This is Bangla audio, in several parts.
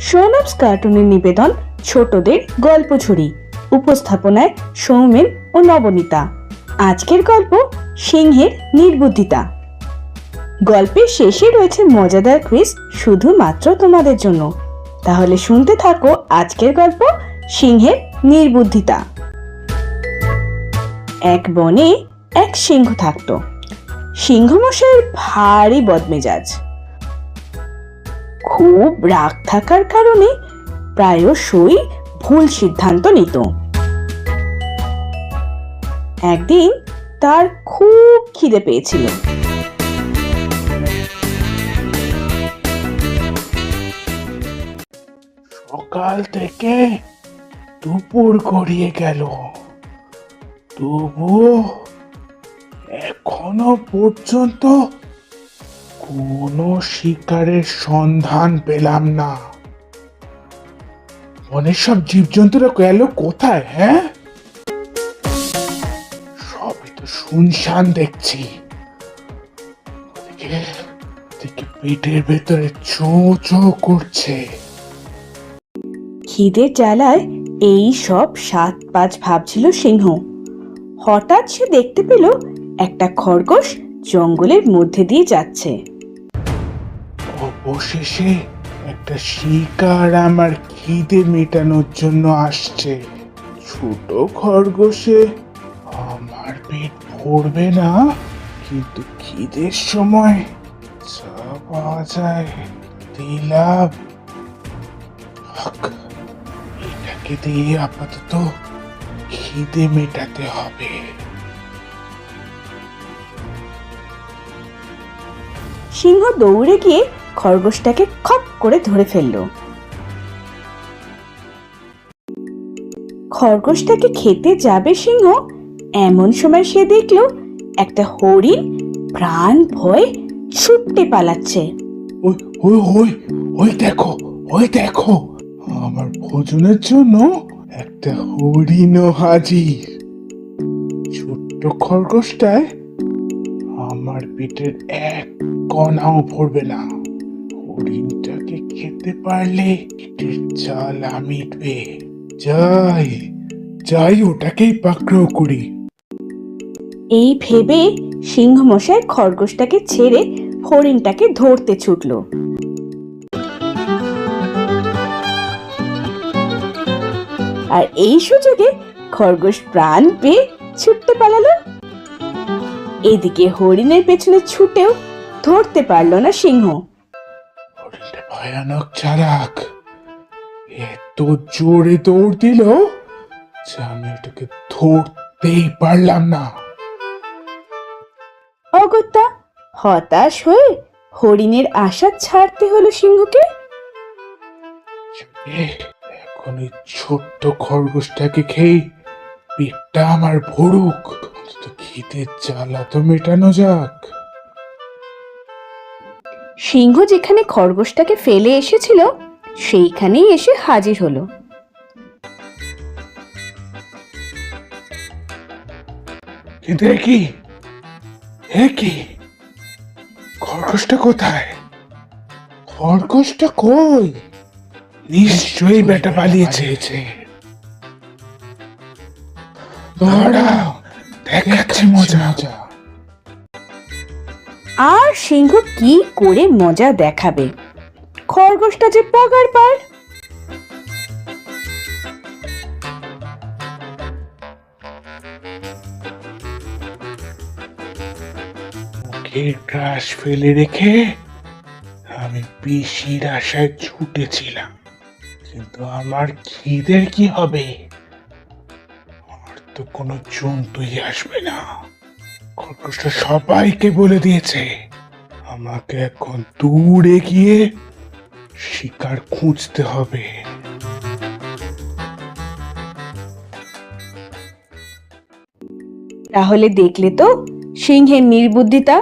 সোনমস কার্টুনের নিবেদন ছোটদের গল্প ঝুড়ি। উপস্থাপনায় সৌমেন ও নবনীতা। আজকের গল্প সিংহের নির্বুদ্ধিতা। গল্পের শেষে রয়েছে মজাদার কুইজ শুধুমাত্র তোমাদের জন্য। তাহলে শুনতে থাকো আজকের গল্প সিংহের নির্বুদ্ধিতা। এক বনে এক সিংহ থাকতো। সিংহমশাইয়ের ভারী বদমেজাজ। খুব রাগ থাকার কারণে প্রায়শই ভুল সিদ্ধান্ত নিত। একদিন তার খুব খিদে পেয়েছিল। সকাল থেকে দুপুর গড়িয়ে গেল, তবুও এখনো পর্যন্ত কোনো শিকারের সন্ধান পেলাম না। বনের সব জীবজন্তুরা গেল কোথায়? হ্যাঁ, সবই তো শুনশান দেখছি। ওদিকে পেটের ভেতরে চো চো করছে। খিদের জ্বালায় এই সব সাত পাঁচ ভাবছিল সিংহ। হঠাৎ সে দেখতে পেল একটা খরগোশ জঙ্গলের মধ্যে দিয়ে যাচ্ছে। অবশেষে একটা শিকার আমার খিদে মেটানোর জন্য আসছে। ছোট খরগোশে আমার পেট ভরবে না, কিন্তু খিদের সময় যা পাওয়া যায় দিলাম। এটাকে দিয়ে আপাতত খিদে মেটাতে হবে। সিংহ দৌড়ে গিয়ে খরগোশটাকে খপ করে ধরে ফেলল। খরগোশটাকে খেতে যাবে সিংহ, এমন সময় সে দেখল একটা হরিণ প্রাণ ভয়ে ছুটতে পালাচ্ছে। ওই ওই ওই ওই দেখো, ওই দেখো, আমার ভোজনের জন্য একটা হরিণও হাজির। ছোট্ট খরগোশটায় আমার পেটের এক কণাও ভরবে না। হরিণটাকে খেতে পারলে পেটের জ্বালা মিটবে। যাই যাই, ওটাকেই পাকড়াও করি। এই ভেবে সিংহ মশাই খরগোশটাকে ছেড়ে হরিণটাকে ধরতে ছুটল। আর এই সুযোগে খরগোশ প্রাণ পেয়ে ছুটতে পালালো। এদিকে হরিণের পেছনে ছুটেও ধরতে পারল না সিংহ। হরিণটা ভয়ানক চালাক, এত জোরে দৌড় দিল যে আমি ওটাকে ধরতেই পারলাম না। অগত্যা হতাশ হয়ে হরিণের আশা ছাড়তে হলো সিংহকে। এখন ওই ছোট্ট খরগোশটাকে খেয়ে পেটটা আমার ভরুক, অন্তত খিদের জ্বালা তো মেটানো যাক। সিংহ যেখানে খরগোশটাকে ফেলে এসেছিল সেইখানেই এসে হাজির হলো। কিন্তু কি খরগোশটা কোথায়? খরগোশটা কই? নিশ্চয়ই বেটা পালিয়েছে। দাঁড়াও, দেখাচ্ছি মজা। আর সিংহ কি করে মজা দেখাবে? খরগোশটা যে পগার পার। মুখের গ্রাস ফেলে রেখে আমি পিসির আশায় ছুটেছিলাম, কিন্তু আমার খিদের কি হবে? আর তো কোনো জন্তুই আসবে না। খরগোশটা সবাইকে বলে দিয়েছে আমাকে এখন দূরে গিয়ে শিকার খুঁজতে হবে। তাহলে দেখলে তো সিংহের নির্বুদ্ধিতা।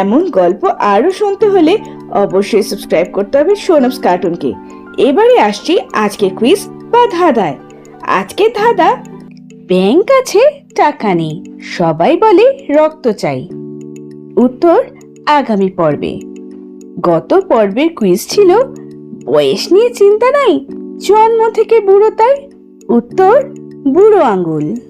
এমন গল্প আরো শুনতে হলে অবশ্যই সাবস্ক্রাইব করতে হবে সোনমস কার্টুনকে। এবারে আসছি আজকে কুইজ বা ধাঁধায়। আজকে ধাঁধা, ব্যাংক আছে টাকা নেই, সবাই বলে রক্ত চাই। উত্তর আগামী পর্বে। গত পর্বের কুইজ ছিল বয়স নিয়ে চিন্তা নাই, জন্ম থেকে বুড়ো তাই। উত্তর বুড়ো আঙ্গুল।